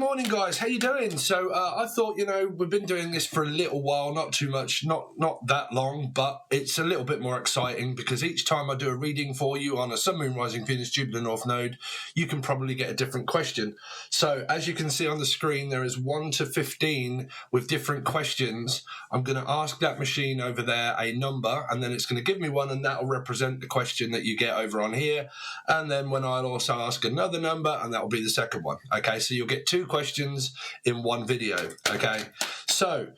morning, guys. How you doing? So I thought, we've been doing this for a little while, not too much, not that long, but it's a little bit more exciting because each time I do a reading for you on a Sun, Moon, Rising, Venus, Jupiter, North Node, you can probably get a different question. So as you can see on the screen, there is 1 to 15 with different questions. I'm going to ask that machine over there a number, and then it's going to give me one, and that will represent the question that you get over on here. And then when I'll also ask another number, and that will be the second one. Okay, so you'll get 2 questions in one video. Okay, so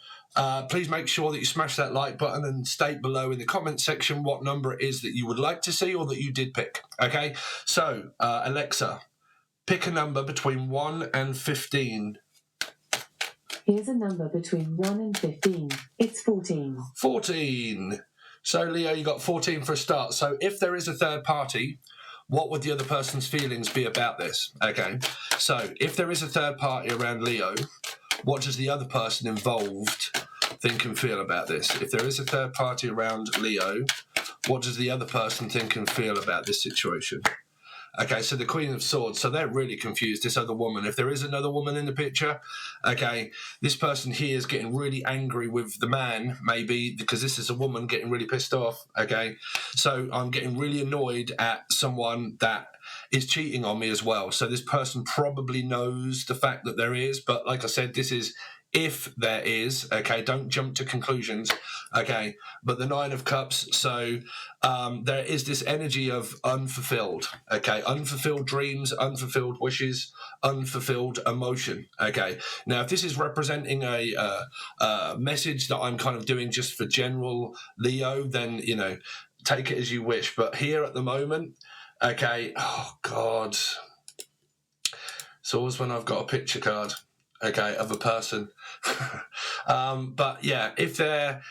please make sure that you smash that like button and state below in the comment section what number it is that you would like to see or that you did pick. Okay, so Alexa, pick a number between 1 and 15. Here's a number between 1 and 15. It's 14. 14. So Leo, you got 14 for a start. So if there is a third party, what would the other person's feelings be about this? Okay, so if there is a third party around Leo, what does the other person involved think and feel about this? If there is a third party around Leo, what does the other person think and feel about this situation? Okay, so the Queen of Swords, so they're really confused, this other woman. If there is another woman in the picture, okay, this person here is getting really angry with the man, maybe, because this is a woman getting really pissed off, okay? So I'm getting really annoyed at someone that is cheating on me as well. So this person probably knows the fact that there is, but like I said, this is if there is, okay, don't jump to conclusions, okay, but the 9 of Cups, so there is this energy of unfulfilled, okay, unfulfilled dreams, unfulfilled wishes, unfulfilled emotion, okay. Now, if this is representing a message that I'm kind of doing just for general Leo, then, take it as you wish, but here at the moment, okay, oh, God, it's always when I've got a picture card, okay, of a person. But yeah, if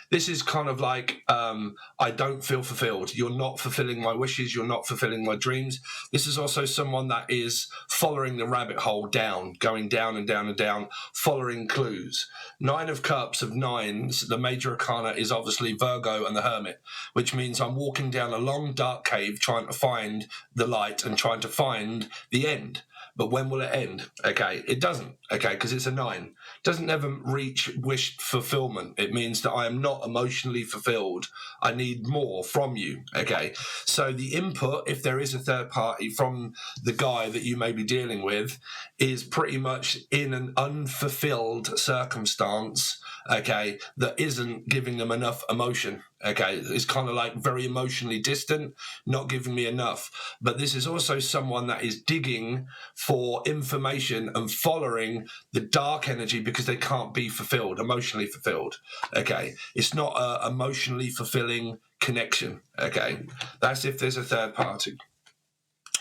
this is kind of like, I don't feel fulfilled. You're not fulfilling my wishes. You're not fulfilling my dreams. This is also someone that is following the rabbit hole down, going down and down and down, following clues. 9 of Cups of 9s, the major arcana is obviously Virgo and the Hermit, which means I'm walking down a long dark cave trying to find the light and trying to find the end. But when will it end? Okay, it doesn't, okay, because it's a 9. Doesn't ever reach wish fulfillment. It means that I am not emotionally fulfilled. I need more from you, okay? So the input, if there is a third party from the guy that you may be dealing with, is pretty much in an unfulfilled circumstance, okay, that isn't giving them enough emotion, okay? It's kind of like very emotionally distant, not giving me enough. But this is also someone that is digging for information and following the dark energy because they can't be fulfilled, emotionally fulfilled, okay? It's not an emotionally fulfilling connection, okay? That's if there's a third party,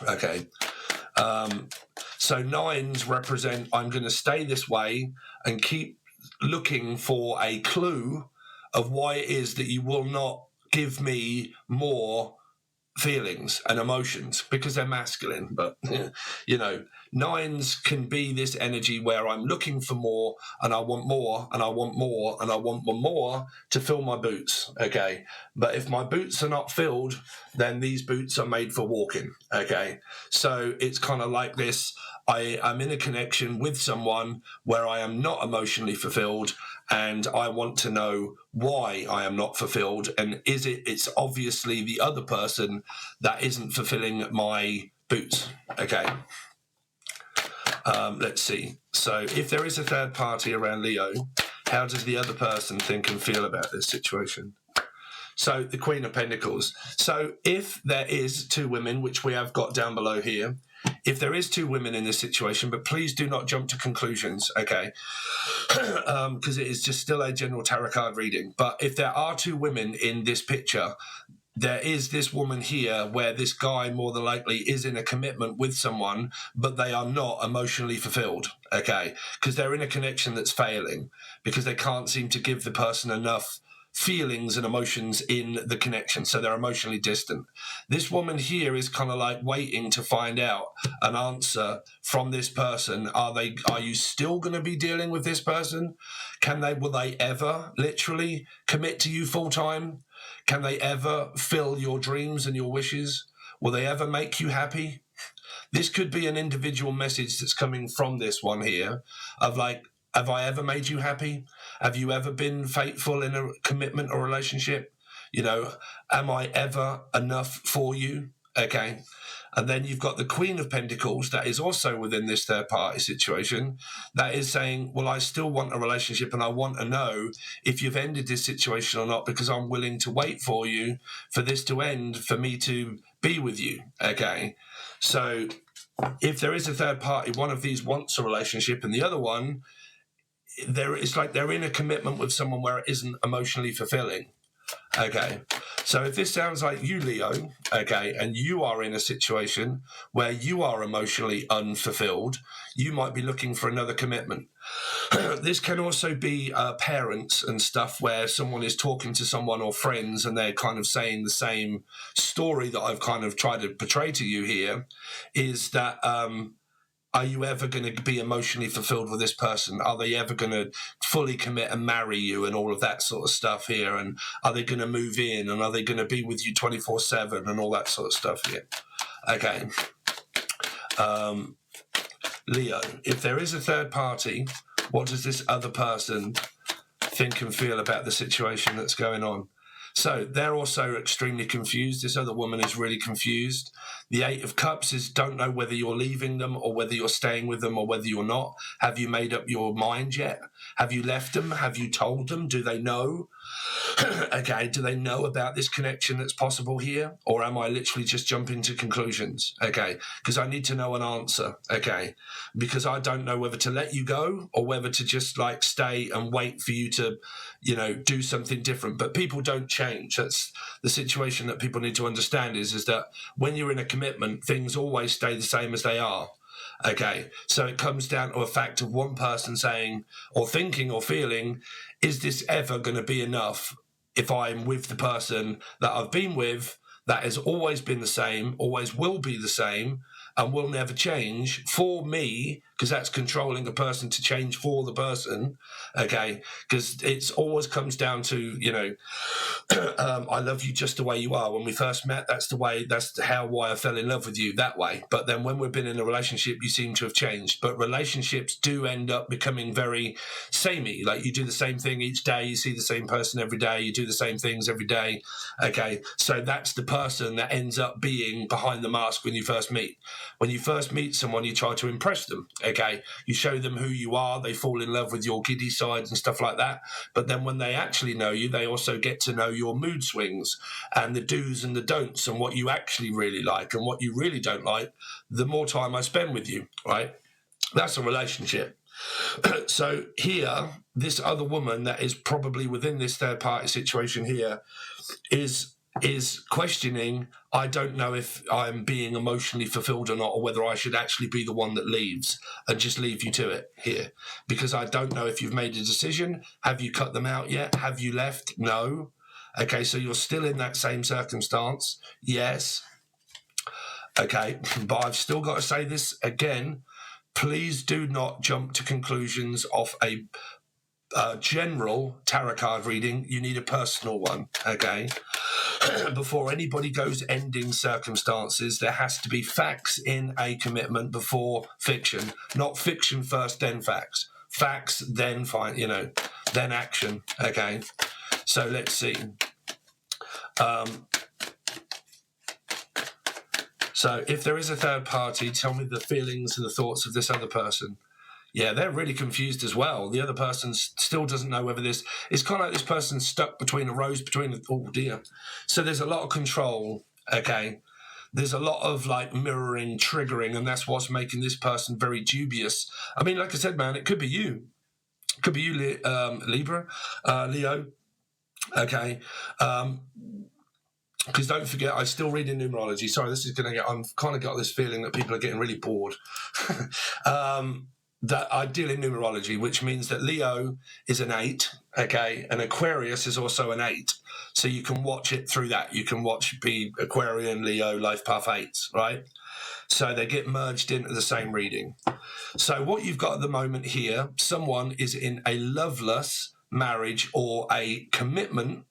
okay? So 9s represent I'm going to stay this way and keep looking for a clue of why it is that you will not give me more feelings and emotions because they're masculine. But, 9s can be this energy where I'm looking for more and I want more and I want more and I want more to fill my boots, okay? But if my boots are not filled, then these boots are made for walking, okay? So it's kind of like this. I'm in a connection with someone where I am not emotionally fulfilled and I want to know why I am not fulfilled. And it's obviously the other person that isn't fulfilling my boots, okay? Let's see. So if there is a third party around Leo, how does the other person think and feel about this situation? So the Queen of Pentacles. So if there is 2 women, which we have got down below here, if there is 2 women in this situation, but please do not jump to conclusions, okay? Because it is just still a general tarot card reading. But if there are 2 women in this picture, there is this woman here where this guy more than likely is in a commitment with someone, but they are not emotionally fulfilled, okay? Because they're in a connection that's failing because they can't seem to give the person enough feelings and emotions in the connection, so they're emotionally distant. This woman here is kind of like waiting to find out an answer from this person. Are you still going to be dealing with this person? Will they ever literally commit to you full time? Can they ever fill your dreams and your wishes? Will they ever make you happy? This could be an individual message that's coming from this one here of like, have I ever made you happy? Have you ever been faithful in a commitment or relationship? You know, am I ever enough for you? Okay. And then you've got the Queen of Pentacles that is also within this third party situation that is saying, well, I still want a relationship and I want to know if you've ended this situation or not, because I'm willing to wait for you for this to end, for me to be with you. Okay. So if there is a third party, one of these wants a relationship and the other one, it's like they're in a commitment with someone where it isn't emotionally fulfilling. Okay, so if this sounds like you, Leo, okay, and you are in a situation where you are emotionally unfulfilled, you might be looking for another commitment. This can also be parents and stuff where someone is talking to someone or friends and they're kind of saying the same story that I've kind of tried to portray to you here, is that are you ever going to be emotionally fulfilled with this person? Are they ever going to fully commit and marry you and all of that sort of stuff here? And are they going to move in? And are they going to be with you 24/7 and all that sort of stuff here? Okay. Leo, if there is a third party, what does this other person think and feel about the situation that's going on? So they're also extremely confused. This other woman is really confused. The Eight of Cups is don't know whether you're leaving them or whether you're staying with them or whether you're not. Have you made up your mind yet? Have you left them? Have you told them? Do they know? Okay, do they know about this connection that's possible here? Or am I literally just jumping to conclusions? Okay, because I need to know an answer. Okay, because I don't know whether to let you go or whether to just like stay and wait for you to, you know, do something different. But people don't change. That's the situation that people need to understand is that when you're in a commitment, things always stay the same as they are. Okay, so it comes down to a fact of one person saying or thinking or feeling, is this ever going to be enough if I'm with the person that I've been with, that has always been the same, always will be the same, and will never change for me, because that's controlling the person to change for the person, okay? Because it's always comes down to, you know, I love you just the way you are. When we first met, that's why I fell in love with you that way. But then when we've been in a relationship, you seem to have changed. But relationships do end up becoming very samey. Like you do the same thing each day, you see the same person every day, you do the same things every day, okay? So that's the person that ends up being behind the mask when you first meet. When you first meet someone, you try to impress them, okay? You show them who you are, they fall in love with your giddy sides and stuff like that. But then when they actually know you, they also get to know your mood swings and the do's and the don'ts and what you actually really like and what you really don't like, the more time I spend with you, right? That's a relationship. So here, this other woman that is probably within this third party situation here is questioning, I don't know if I'm being emotionally fulfilled or not, or whether I should actually be the one that leaves and just leave you to it here. Because I don't know if you've made a decision. Have you cut them out yet? Have you left? No. Okay, so you're still in that same circumstance. Yes. Okay, but I've still got to say this again. Please do not jump to conclusions off a general tarot card reading. You need a personal one, okay? Before anybody goes ending circumstances, there has to be facts in a commitment before fiction. Not fiction first, then facts. Facts, then then action, okay? So let's see. So if there is a third party, tell me the feelings and the thoughts of this other person. Yeah, they're really confused as well. The other person still doesn't know whether this... It's kind of like this person's stuck between a rose, oh dear. So there's a lot of control, okay? There's a lot of like mirroring, triggering, and that's what's making this person very dubious. I mean, like I said, man, it could be you. It could be you, Leo, okay? Because don't forget, I still read in numerology. Sorry, I've kind of got this feeling that people are getting really bored. That I deal in numerology, which means that Leo is an 8, okay, and Aquarius is also an 8. So you can watch it through that. You can be Aquarian, Leo, Life Path 8s, right? So they get merged into the same reading. So what you've got at the moment here, someone is in a loveless marriage or a commitment,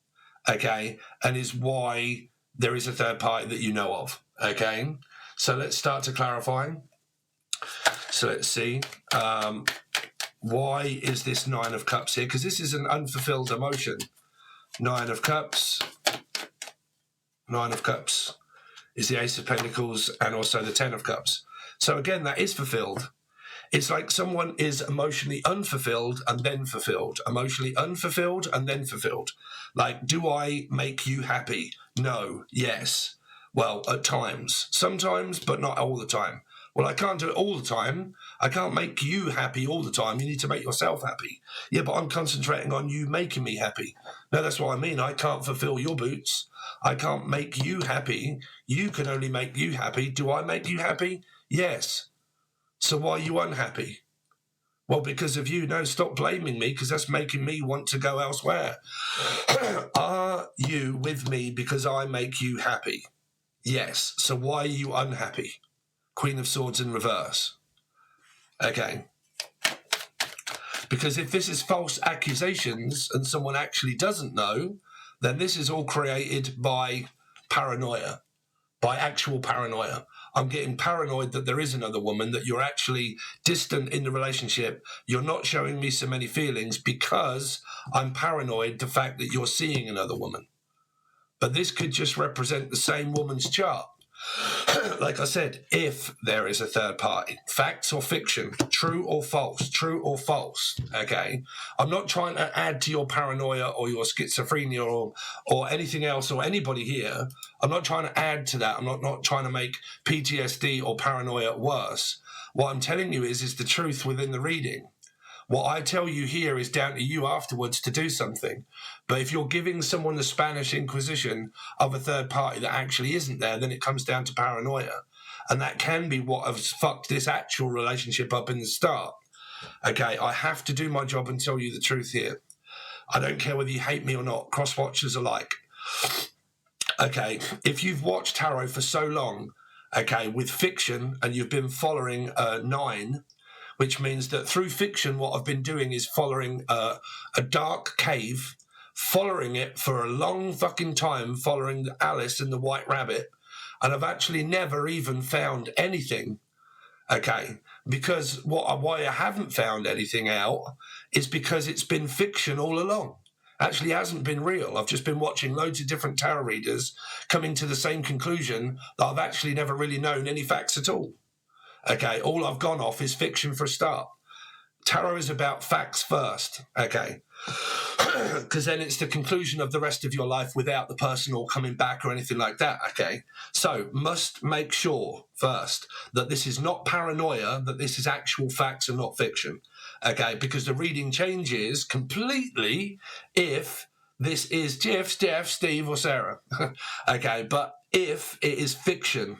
okay, and is why there is a third party that you know of, okay? So let's start to clarify. So let's see. Why is this 9 of Cups here? Because this is an unfulfilled emotion. 9 of Cups. 9 of Cups is the Ace of Pentacles and also the 10 of Cups. So again, that is fulfilled. It's like someone is emotionally unfulfilled and then fulfilled. Emotionally unfulfilled and then fulfilled. Like, do I make you happy? No. Yes. Well, at times. Sometimes, but not all the time. Well, I can't do it all the time. I can't make you happy all the time. You need to make yourself happy. Yeah, but I'm concentrating on you making me happy. No, that's what I mean. I can't fulfill your boots. I can't make you happy. You can only make you happy. Do I make you happy? Yes. So why are you unhappy? Well, because of you. No, stop blaming me, because that's making me want to go elsewhere. Are you with me because I make you happy? Yes. So why are you unhappy? Queen of Swords in reverse. Okay. Because if this is false accusations and someone actually doesn't know, then this is all created by paranoia, by actual paranoia. I'm getting paranoid that there is another woman, that you're actually distant in the relationship. You're not showing me so many feelings because I'm paranoid the fact that you're seeing another woman. But this could just represent the same woman's chart. Like I said, if there is a third party, facts or fiction, true or false, okay? I'm not trying to add to your paranoia or your schizophrenia or anything else or anybody here. I'm not trying to add to that. I'm not trying to make PTSD or paranoia worse. What I'm telling you is the truth within the reading. What I tell you here is down to you afterwards to do something. But if you're giving someone the Spanish Inquisition of a third party that actually isn't there, then it comes down to paranoia. And that can be what has fucked this actual relationship up in the start. Okay, I have to do my job and tell you the truth here. I don't care whether you hate me or not, cross-watchers alike. Okay, if you've watched tarot for so long, okay, with fiction, and you've been following 9, which means that through fiction, what I've been doing is following a dark cave, following it for a long fucking time, following Alice and the White Rabbit, and I've actually never even found anything, okay? Because why I haven't found anything out is because it's been fiction all along. Actually hasn't been real. I've just been watching loads of different tarot readers coming to the same conclusion that I've actually never really known any facts at all. Okay, all I've gone off is fiction for a start. Tarot is about facts first, okay? Because then it's the conclusion of the rest of your life without the person all coming back or anything like that, okay? So, must make sure first that this is not paranoia, that this is actual facts and not fiction, okay? Because the reading changes completely if this is Jeff, Steve, or Sarah, okay? But if it is fiction,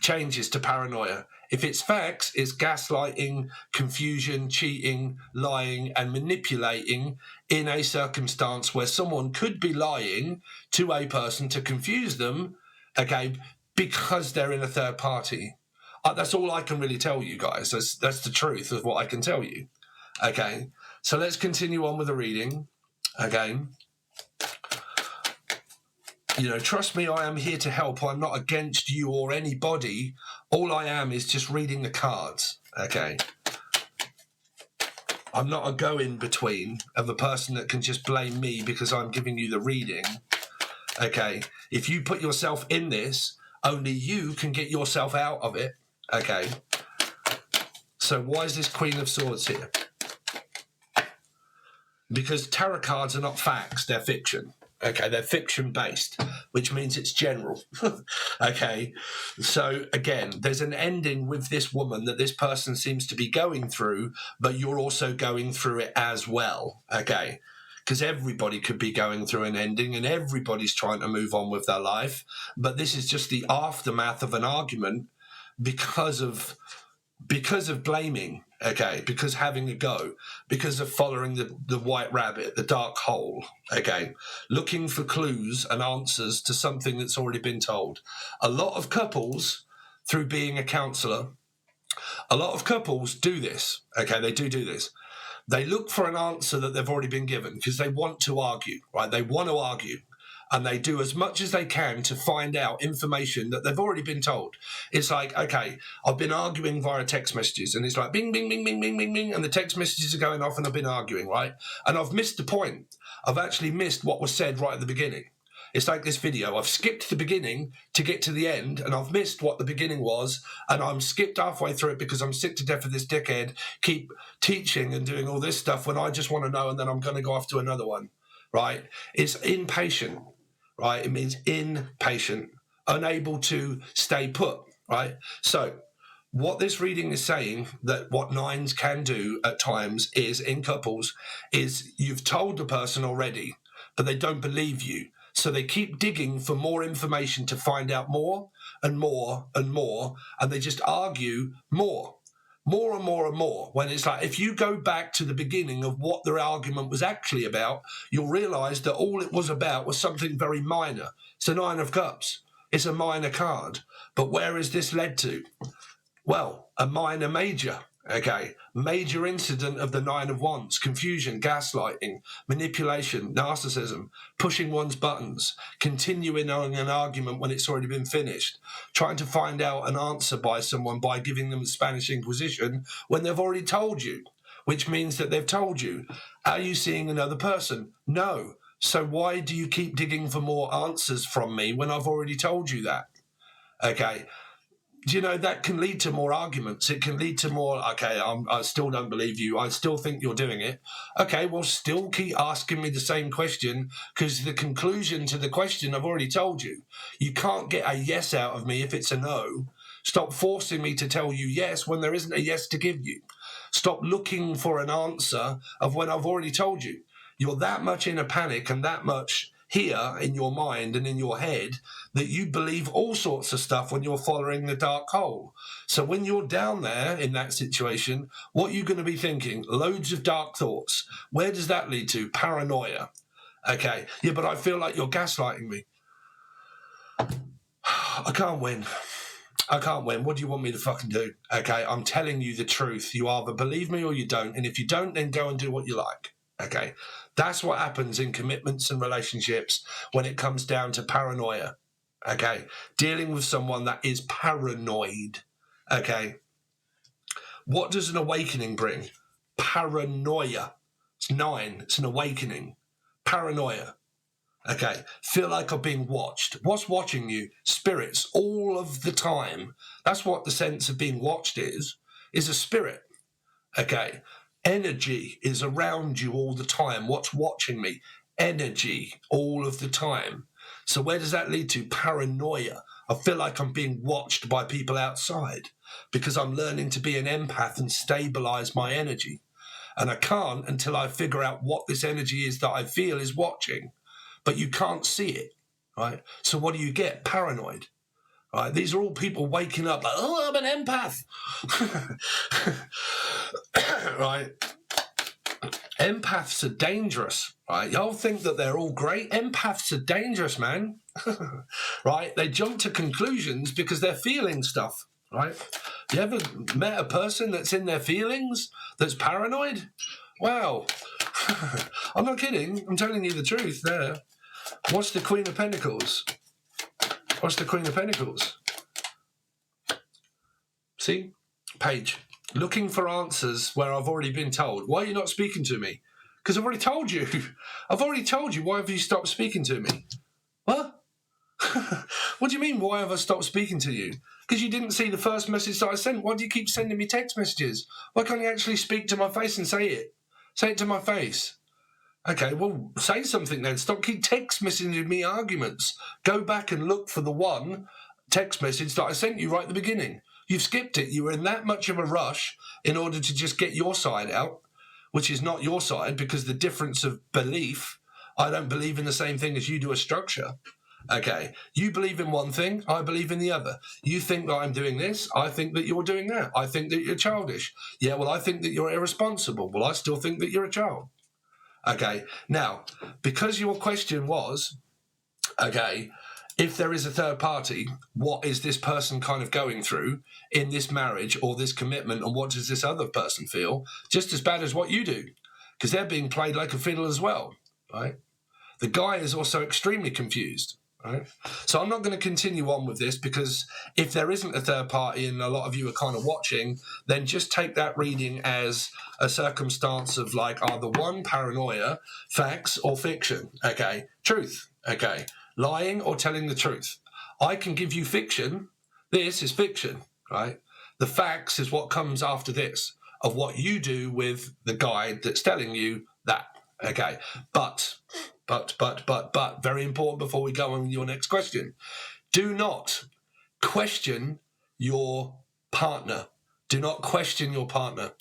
changes to paranoia. If it's facts, it's gaslighting, confusion, cheating, lying, and manipulating in a circumstance where someone could be lying to a person to confuse them, okay, because they're in a third party. That's all I can really tell you guys. That's the truth of what I can tell you, okay? So let's continue on with the reading, okay? You know, trust me, I am here to help. I'm not against you or anybody. All I am is just reading the cards, okay? I'm not a go-in-between of a person that can just blame me because I'm giving you the reading, okay? If you put yourself in this, only you can get yourself out of it, okay? So why is this Queen of Swords here? Because tarot cards are not facts, they're fiction. Okay, they're fiction-based, which means it's general. Okay, so again, there's an ending with this woman that this person seems to be going through, but you're also going through it as well, okay? Because everybody could be going through an ending and everybody's trying to move on with their life, but this is just the aftermath of an argument because of blaming, okay, because having a go, because of following the white rabbit, the dark hole, okay, looking for clues and answers to something that's already been told. A lot of couples, through being a counsellor, a lot of couples do this, okay, they do this. They look for an answer that they've already been given because they want to argue, right? They want to argue. and they do as much as they can to find out information that they've already been told. It's like, okay, I've been arguing via text messages, and it's like bing, bing, bing, bing, bing, bing, bing, and the text messages are going off, and I've been arguing, right? And I've missed the point. I've actually missed what was said right at the beginning. It's like this video. I've skipped the beginning to get to the end, and I've missed what the beginning was, and I'm skipped halfway through it because I'm sick to death of this dickhead keep teaching and doing all this stuff when I just want to know, and then I'm going to go off to another one, right? It's impatient, right? It means impatient, unable to stay put, right? So what this reading is saying, that what nines can do at times is, in couples, is you've told the person already, but they don't believe you. So they keep digging for more information to find out more and more and more, and they just argue more and more and more. When it's like, if you go back to the beginning of what their argument was actually about, you'll realise that all it was about was something very minor. It's the Nine of Cups. It's a minor card. But where has this led to? Well, a minor major. Okay, major incident of the Nine of Wands: confusion, gaslighting, manipulation, narcissism, pushing one's buttons, continuing on an argument when it's already been finished, trying to find out an answer by someone by giving them the Spanish Inquisition when they've already told you, which means that they've told you. Are you seeing another person? No. So why do you keep digging for more answers from me when I've already told you that? Okay. You know, that can lead to more arguments. It can lead to more, okay, I still don't believe you. I still think you're doing it. Okay, well, still keep asking me the same question, because the conclusion to the question I've already told you. You can't get a yes out of me if it's a no. Stop forcing me to tell you yes when there isn't a yes to give you. Stop looking for an answer of when I've already told you. You're that much in a panic and that much here in your mind and in your head that you believe all sorts of stuff when you're following the dark hole. So when you're down there in that situation, what are you going to be thinking? Loads of dark thoughts. Where does that lead to? Paranoia. Okay, yeah, but I feel like you're gaslighting me. I can't win. I can't win. What do you want me to fucking do? Okay, I'm telling you the truth. You either believe me or you don't. And if you don't, then go and do what you like. Okay, that's what happens in commitments and relationships when it comes down to paranoia. Okay, dealing with someone that is paranoid. Okay, what does an awakening bring? Paranoia. It's 9. It's an awakening. Paranoia. Okay, feel like I'm being watched. What's watching you? Spirits all of the time. That's what the sense of being watched is a spirit. Okay. Energy is around you all the time. What's watching me? Energy all of the time. So where does that lead to? Paranoia. I feel like I'm being watched by people outside because I'm learning to be an empath and stabilize my energy. And I can't until I figure out what this energy is that I feel is watching. But you can't see it, right? So what do you get? Paranoid. Right, these are all people waking up like, oh, I'm an empath. Right? Empaths are dangerous, right? Y'all think that they're all great. Empaths are dangerous, man. Right? They jump to conclusions because they're feeling stuff, right? You ever met a person that's in their feelings, that's paranoid? Wow. I'm not kidding. I'm telling you the truth there. What's the Queen of Pentacles? What's the Queen of Pentacles? See? Page. Looking for answers where I've already been told. Why are you not speaking to me? Because I've already told you. I've already told you. Why have you stopped speaking to me? What? What do you mean, why have I stopped speaking to you? Because you didn't see the first message that I sent. Why do you keep sending me text messages? Why can't you actually speak to my face and say it? Say it to my face. Okay, well, say something then. Stop keep text messaging me arguments. Go back and look for the one text message that I sent you right at the beginning. You've skipped it. You were in that much of a rush in order to just get your side out, which is not your side because the difference of belief, I don't believe in the same thing as you do a structure. Okay, you believe in one thing, I believe in the other. You think that I'm doing this, I think that you're doing that. I think that you're childish. Yeah, well, I think that you're irresponsible. Well, I still think that you're a child. Okay, now, because your question was, okay, if there is a third party, what is this person kind of going through in this marriage or this commitment, and what does this other person feel? Just as bad as what you do, because they're being played like a fiddle as well, right? The guy is also extremely confused. Right? So I'm not going to continue on with this, because if there isn't a third party and a lot of you are kind of watching, then just take that reading as a circumstance of like either one, paranoia, facts or fiction. Okay, truth. Okay, lying or telling the truth. I can give you fiction. This is fiction, right? The facts is what comes after this, of what you do with the guide that's telling you that. Okay, but, very important before we go on with your next question. Do not question your partner. Do not question your partner.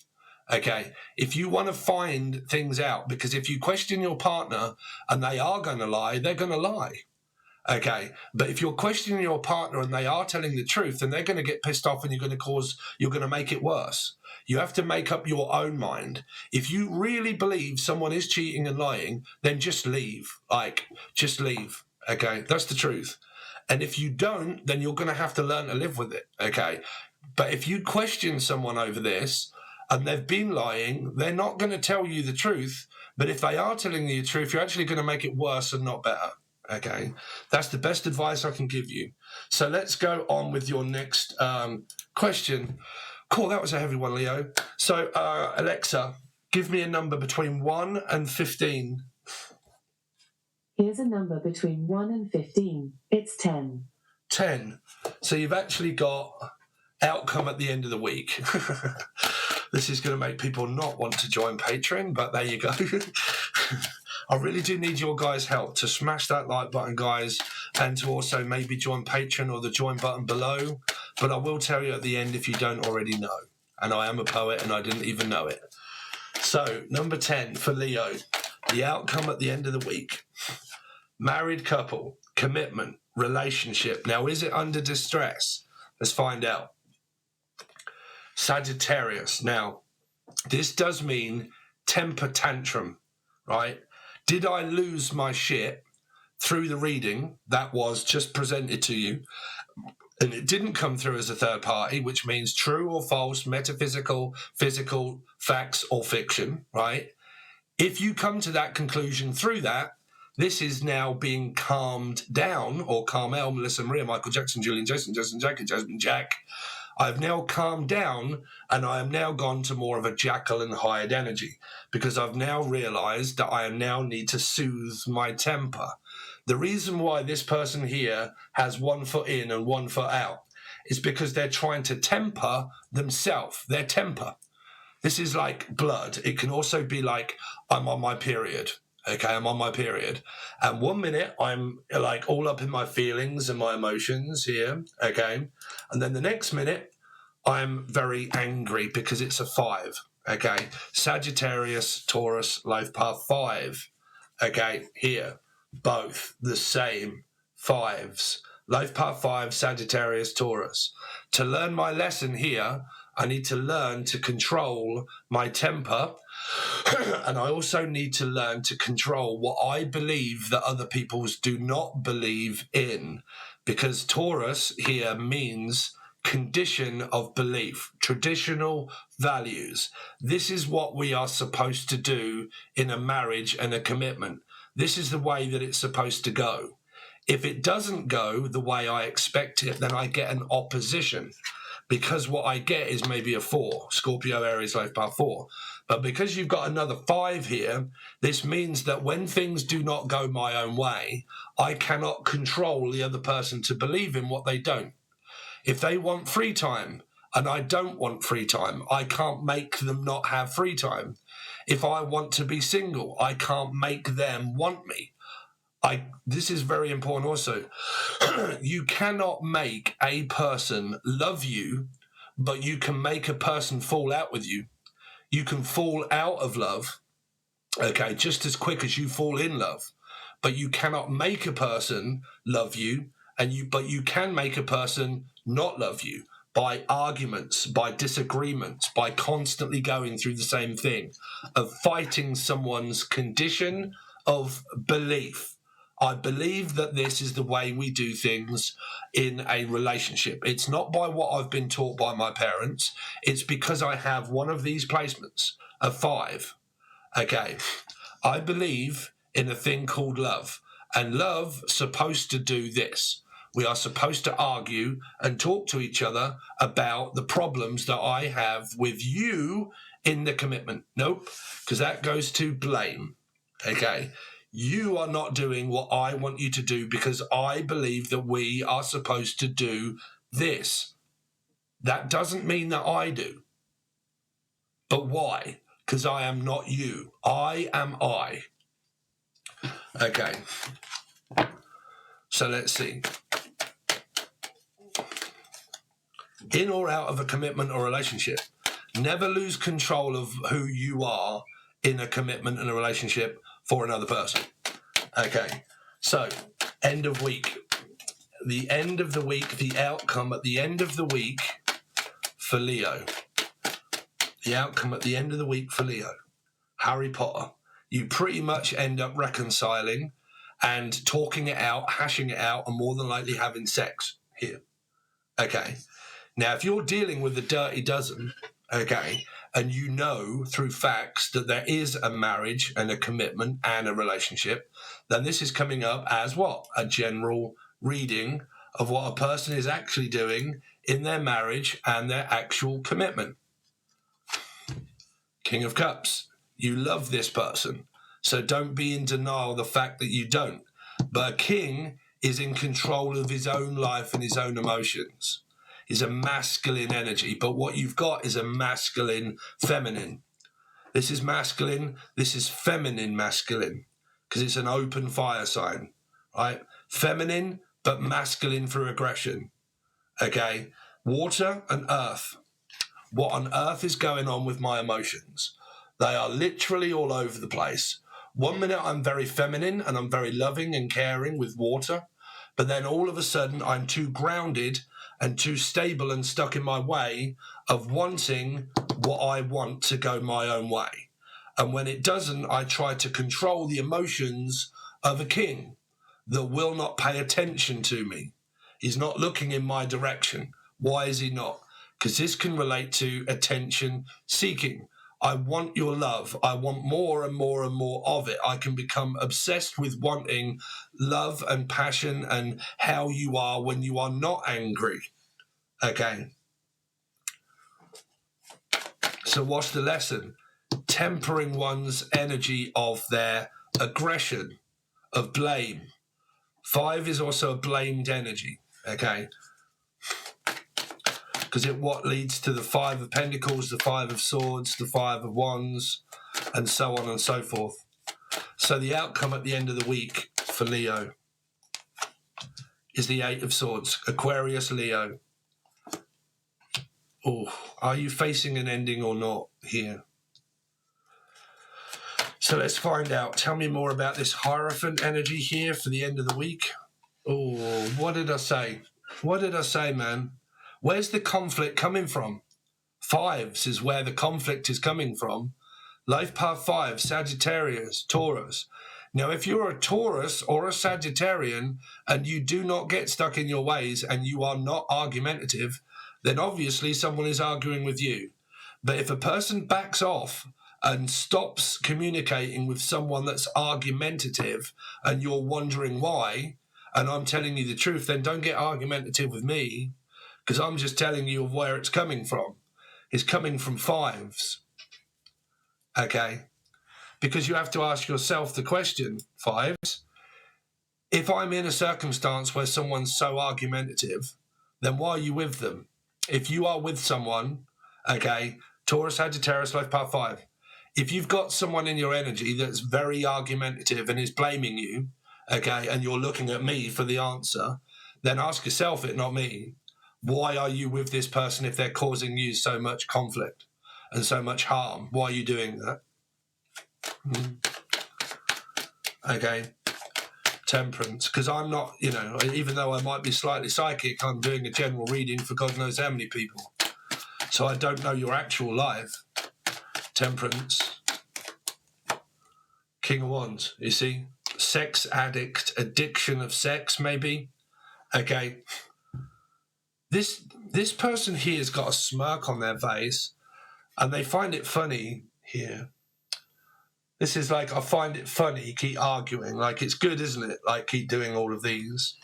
Okay, if you want to find things out, because if you question your partner and they are going to lie, they're going to lie. Okay, but if you're questioning your partner and they are telling the truth, then they're going to get pissed off and you're going to make it worse. You have to make up your own mind. If you really believe someone is cheating and lying, then just leave. Just leave. Okay, that's the truth. And if you don't, then you're going to have to learn to live with it. Okay, but if you question someone over this and they've been lying, they're not going to tell you the truth. But if they are telling you the truth, you're actually going to make it worse and not better. Okay, that's the best advice I can give you. So let's go on with your next question. Cool, that was a heavy one, Leo. So Alexa, give me a number between 1 and 15. Here's a number between 1 and 15. It's 10. 10. So you've actually got outcome at the end of the week. This is going to make people not want to join Patreon, but there you go. I really do need your guys' help to smash that like button, guys, and to also maybe join Patreon or the join button below. But I will tell you at the end if you don't already know. And I am a poet and I didn't even know it. So, number 10 for Leo, the outcome at the end of the week. Married couple, commitment, relationship. Now, is it under distress? Let's find out. Sagittarius. Now, this does mean temper tantrum, right? Did I lose my shit through the reading that was just presented to you, and it didn't come through as a third party, which means true or false, metaphysical, physical, facts or fiction, right? If you come to that conclusion through that, this is now being calmed down, or Carmel, Melissa Maria, Michael Jackson, Julian Jason, Justin Jack, and Jasmine Jack. I've now calmed down and I am now gone to more of a Jackal and hired energy, because I've now realized that I now need to soothe my temper. The reason why this person here has 1 foot in and 1 foot out is because they're trying to temper themselves, their temper. This is like blood. It can also be like, I'm on my period. Okay, I'm on my period. And 1 minute, I'm like all up in my feelings and my emotions here, okay? And then the next minute, I'm very angry because it's a 5, okay? Sagittarius, Taurus, life path 5, okay? Here, both the same 5s. Life path 5, Sagittarius, Taurus. To learn my lesson here, I need to learn to control my temper. And I also need to learn to control what I believe that other people do not believe in. Because Taurus here means condition of belief, traditional values. This is what we are supposed to do in a marriage and a commitment. This is the way that it's supposed to go. If it doesn't go the way I expect it, then I get an opposition. Because what I get is maybe a 4, Scorpio, Aries, life path 4. But because you've got another 5 here, this means that when things do not go my own way, I cannot control the other person to believe in what they don't. If they want free time and I don't want free time, I can't make them not have free time. If I want to be single, I can't make them want me. This is very important also. You cannot make a person love you, but you can make a person fall out with you. You can fall out of love, okay, just as quick as you fall in love. But you cannot make a person love you, but you can make a person not love you by arguments, by disagreements, by constantly going through the same thing, of fighting someone's condition of belief. I believe that this is the way we do things in a relationship. It's not by what I've been taught by my parents. It's because I have one of these placements, a 5. Okay. I believe in a thing called love. And love supposed to do this. We are supposed to argue and talk to each other about the problems that I have with you in the commitment. Nope, because that goes to blame. Okay, you are not doing what I want you to do because I believe that we are supposed to do this. That doesn't mean that I do. But why? Because I am not you. I am I. Okay. So let's see. In or out of a commitment or relationship, never lose control of who you are in a commitment and a relationship for another person. Okay. So, end of week. The end of the week, the outcome at the end of the week for Leo. The outcome at the end of the week for Leo. Harry Potter. You pretty much end up reconciling and talking it out, hashing it out, and more than likely having sex here. Okay. Now, if you're dealing with the dirty dozen, okay, and you know through facts that there is a marriage and a commitment and a relationship, then this is coming up as what? A general reading of what a person is actually doing in their marriage and their actual commitment. King of Cups. You love this person, so don't be in denial of the fact that you don't. But a king is in control of his own life and his own emotions. He's a masculine energy, but what you've got is a masculine feminine. This is masculine, this is feminine masculine, because it's an open fire sign, right? Feminine, but masculine through aggression, okay? Water and earth. What on earth is going on with my emotions? They are literally all over the place. 1 minute I'm very feminine and I'm very loving and caring with water, but then all of a sudden I'm too grounded and too stable and stuck in my way of wanting what I want to go my own way. And when it doesn't, I try to control the emotions of a king that will not pay attention to me. He's not looking in my direction. Why is he not? Because this can relate to attention seeking. I want your love. I want more and more and more of it. I can become obsessed with wanting love and passion and how you are when you are not angry. Okay. So what's the lesson? Tempering one's energy of their aggression, of blame. 5 is also a blamed energy. Okay. Because it what leads to the 5 of Pentacles, the 5 of Swords, the 5 of Wands, and so on and so forth. So the outcome at the end of the week for Leo is the 8 of Swords, Aquarius, Leo. Oh, are you facing an ending or not here? So let's find out. Tell me more about this Hierophant energy here for the end of the week. Oh, what did I say? What did I say, man? Where's the conflict coming from? 5s is where the conflict is coming from. Life path 5, Sagittarius, Taurus. Now, if you're a Taurus or a Sagittarian and you do not get stuck in your ways and you are not argumentative, then obviously someone is arguing with you. But if a person backs off and stops communicating with someone that's argumentative and you're wondering why, and I'm telling you the truth, then don't get argumentative with me, because I'm just telling you of where it's coming from. It's coming from 5s. Okay? Because you have to ask yourself the question, 5s, if I'm in a circumstance where someone's so argumentative, then why are you with them? If you are with someone, okay, Taurus, Sagittarius, Life Path 5, if you've got someone in your energy that's very argumentative and is blaming you, okay, and you're looking at me for the answer, then ask yourself it, not me. Why are you with this person if they're causing you so much conflict and so much harm? Why are you doing that? Okay. Temperance. Because I'm not, you know, even though I might be slightly psychic, I'm doing a general reading for God knows how many people. So I don't know your actual life. Temperance. King of Wands, you see? Sex addict, addiction of sex, maybe. Okay. This person here has got a smirk on their face, and they find it funny here. This is like, I find it funny, keep arguing. Like, it's good, isn't it? Like, keep doing all of these.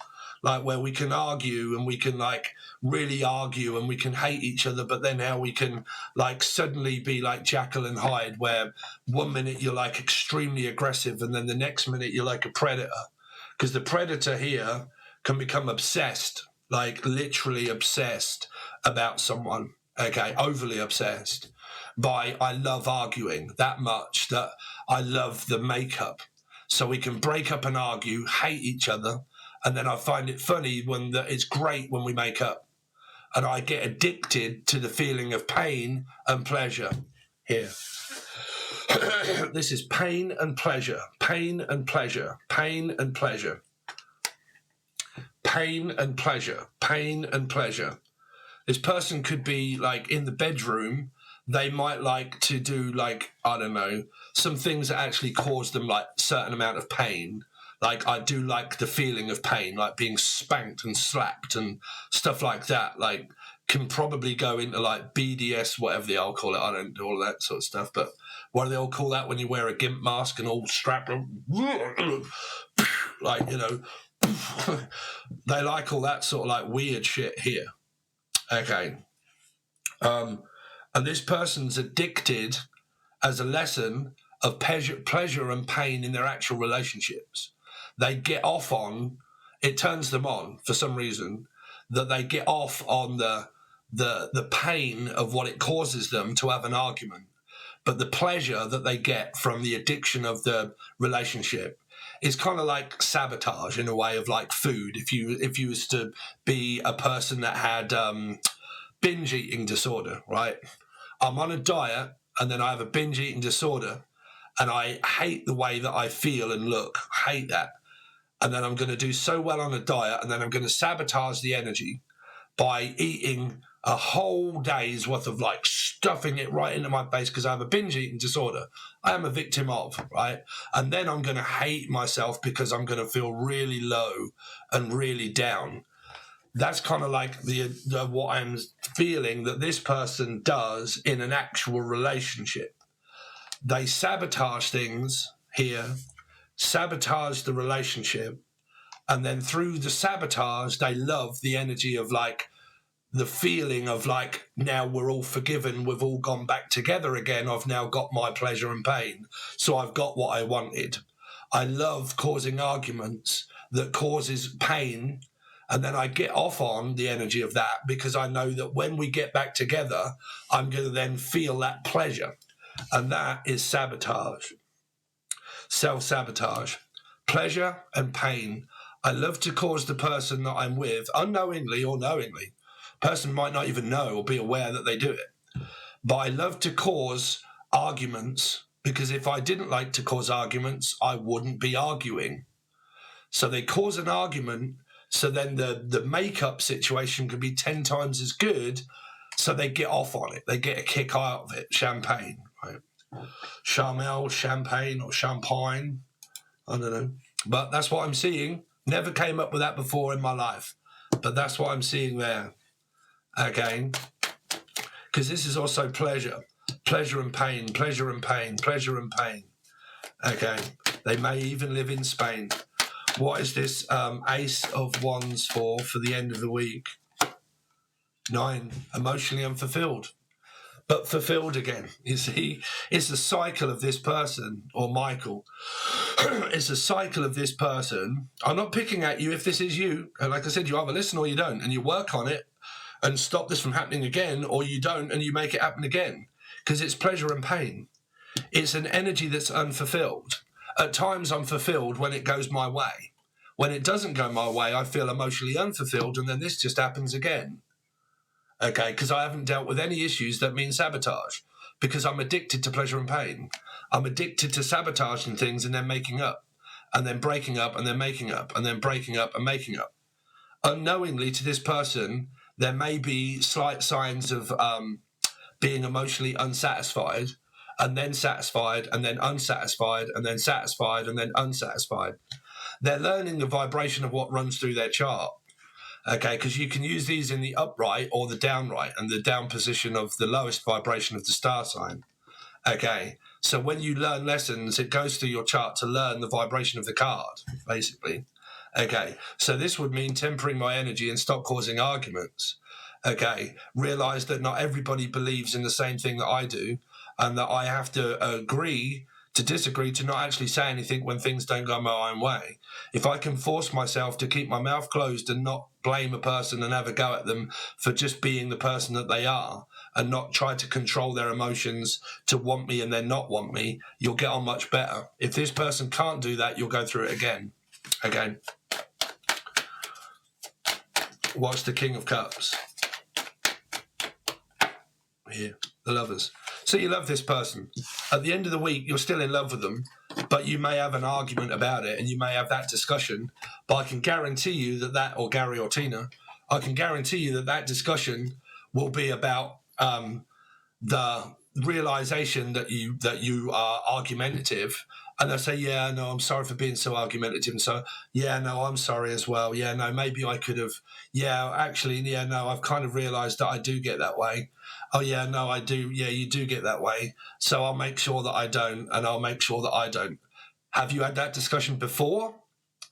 Like, where we can argue and we can, like, really argue and we can hate each other, but then how we can, like, suddenly be like Jekyll and Hyde, where 1 minute you're, like, extremely aggressive and then the next minute you're like a predator. Because the predator here can become obsessed, like, literally obsessed about someone, okay, overly obsessed by, I love arguing that much that I love the makeup. So we can break up and argue, hate each other, and then I find it funny when it's great when we make up. And I get addicted to the feeling of pain and pleasure here. This is pain and pleasure, pain and pleasure, pain and pleasure, pain and pleasure, pain and pleasure. This person could be like in the bedroom. They might like to do, like, I don't know, some things that actually cause them like certain amount of pain. Like, I do like the feeling of pain, like being spanked and slapped and stuff like that. Like, can probably go into like BDS, whatever they all call it. I don't do all that sort of stuff. But what do they all call that when you wear a gimp mask and all strapped? Like, you know, they like all that sort of like weird shit here. Okay. And this person's addicted as a lesson of pleasure and pain in their actual relationships. They get off on, it turns them on for some reason, that they get off on the pain of what it causes them to have an argument. But the pleasure that they get from the addiction of the relationship is kind of like sabotage in a way of like food. If you was to be a person that had binge eating disorder, right? I'm on a diet and then I have a binge eating disorder and I hate the way that I feel and look, hate that. And then I'm going to do so well on a diet and then I'm going to sabotage the energy by eating a whole day's worth of like stuffing it right into my face because I have a binge eating disorder. I am a victim of, right? And then I'm going to hate myself because I'm going to feel really low and really down. That's kind of like the what I'm feeling that this person does in an actual relationship. They sabotage things here, sabotage the relationship, and then through the sabotage, they love the energy of like the feeling of like, now we're all forgiven, we've all gone back together again, I've now got my pleasure and pain, so I've got what I wanted. I love causing arguments that causes pain, and then I get off on the energy of that because I know that when we get back together, I'm going to then feel that pleasure. And that is sabotage, self-sabotage, pleasure and pain. I love to cause the person that I'm with, unknowingly or knowingly, person might not even know or be aware that they do it, but I love to cause arguments because if I didn't like to cause arguments, I wouldn't be arguing. So they cause an argument, so then the makeup situation could be 10 times as good, so they get off on it. They get a kick out of it. Champagne, right? Charmel, champagne or champagne, I don't know. But that's what I'm seeing. Never came up with that before in my life, but that's what I'm seeing there. Okay, because this is also pleasure and pain, pleasure and pain, pleasure and pain. Okay, they may even live in Spain. What is this Ace of Wands for the end of the week? 9, emotionally unfulfilled, but fulfilled again. You see, it's the cycle of this person, or Michael. It's a cycle of this person. I'm not picking at you if this is you. And like I said, you either listen or you don't, and you work on it and stop this from happening again, or you don't and you make it happen again, because it's pleasure and pain. It's an energy that's unfulfilled. At times I'm fulfilled when it goes my way. When it doesn't go my way, I feel emotionally unfulfilled, and then this just happens again. Okay, because I haven't dealt with any issues that mean sabotage, because I'm addicted to pleasure and pain. I'm addicted to sabotaging things and then making up, and then breaking up, and then making up, and then breaking up and making up. Unknowingly to this person, there may be slight signs of being emotionally unsatisfied, and then satisfied, and then unsatisfied, and then satisfied, and then unsatisfied. They're learning the vibration of what runs through their chart. Okay, because you can use these in the upright or the downright, and the down position of the lowest vibration of the star sign. Okay, So when you learn lessons, it goes through your chart to learn the vibration of the card, basically. Okay, so this would mean tempering my energy and stop causing arguments. Okay, realize that not everybody believes in the same thing that I do, and that I have to agree to disagree, to not actually say anything when things don't go my own way. If I can force myself to keep my mouth closed and not blame a person and have a go at them for just being the person that they are, and not try to control their emotions to want me and then not want me, you'll get on much better. If this person can't do that, you'll go through it again. Okay. What's the King of Cups? Here, the Lovers. So you love this person. At the end of the week, you're still in love with them, but you may have an argument about it and you may have that discussion. But I can guarantee you that, or Gary or Tina, I can guarantee you that discussion will be about the realization that you are argumentative, and they'll say, yeah, no, I'm sorry for being so argumentative, and so, yeah, no, I'm sorry as well, yeah, no, maybe I could have, yeah, actually, yeah, no, I've kind of realized that I do get that way. Oh, yeah, no, I do, yeah, you do get that way, so I'll make sure that I don't, and I'll make sure that I don't. Have you had that discussion before?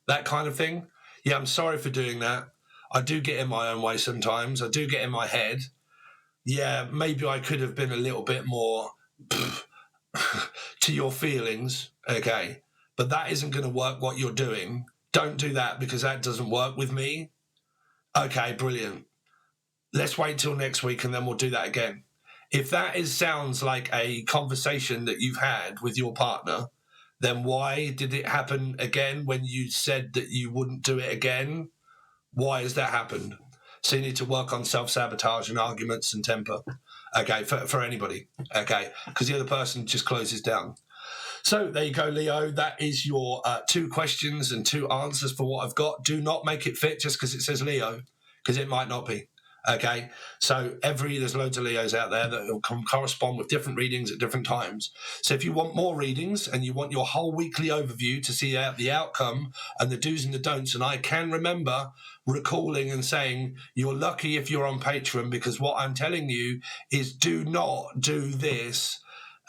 That kind of thing? Yeah, I'm sorry for doing that. I do get in my own way sometimes. I do get in my head. Yeah, maybe I could have been a little bit more to your feelings, okay? But that isn't going to work what you're doing. Don't do that because that doesn't work with me. Okay, brilliant. Let's wait till next week and then we'll do that again. If that sounds like a conversation that you've had with your partner, then why did it happen again when you said that you wouldn't do it again? Why has that happened? So you need to work on self-sabotage and arguments and temper, okay, for anybody, okay, because the other person just closes down. So there you go, Leo. That is your 2 questions and 2 answers for what I've got. Do not make it fit just because it says Leo, because it might not be. Okay, so there's loads of Leos out there that will correspond with different readings at different times. So if you want more readings and you want your whole weekly overview to see the outcome and the do's and the don'ts, and I can remember recalling and saying, you're lucky if you're on Patreon, because what I'm telling you is do not do this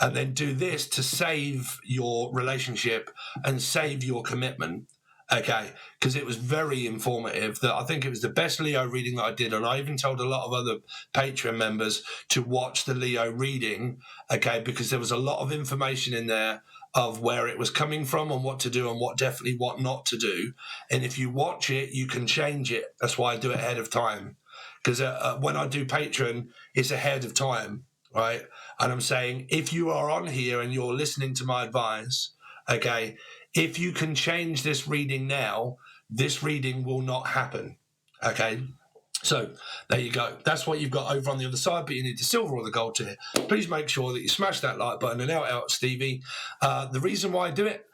and then do this to save your relationship and save your commitment. Okay, because it was very informative. That I think it was the best Leo reading that I did, and I even told a lot of other Patreon members to watch the Leo reading, okay, because there was a lot of information in there of where it was coming from and what to do and what not to do. And if you watch it, you can change it. That's why I do it ahead of time, because when I do Patreon, it's ahead of time, right? And I'm saying, if you are on here and you're listening to my advice, okay, if you can change this reading now, this reading will not happen, okay? So there you go. That's what you've got over on the other side, but you need the silver or the gold to hit. Please make sure that you smash that like button and out Stevie. The reason why I do it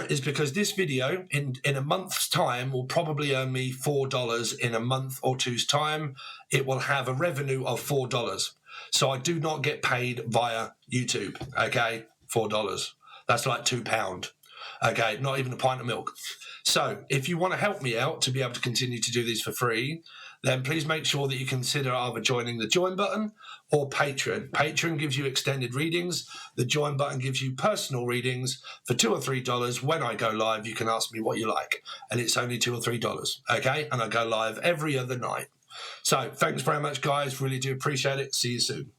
is because this video in a month's time will probably earn me $4 in a month or two's time. It will have a revenue of $4. So I do not get paid via YouTube, okay? $4. That's like £2. Okay, not even a pint of milk. So if you want to help me out to be able to continue to do these for free, then please make sure that you consider either joining the join button or Patreon. Patreon gives you extended readings. The join button gives you personal readings for $2 or $3. When I go live, you can ask me what you like, and it's only $2 or $3, okay? And I go live every other night. So thanks very much, guys. Really do appreciate it. See you soon.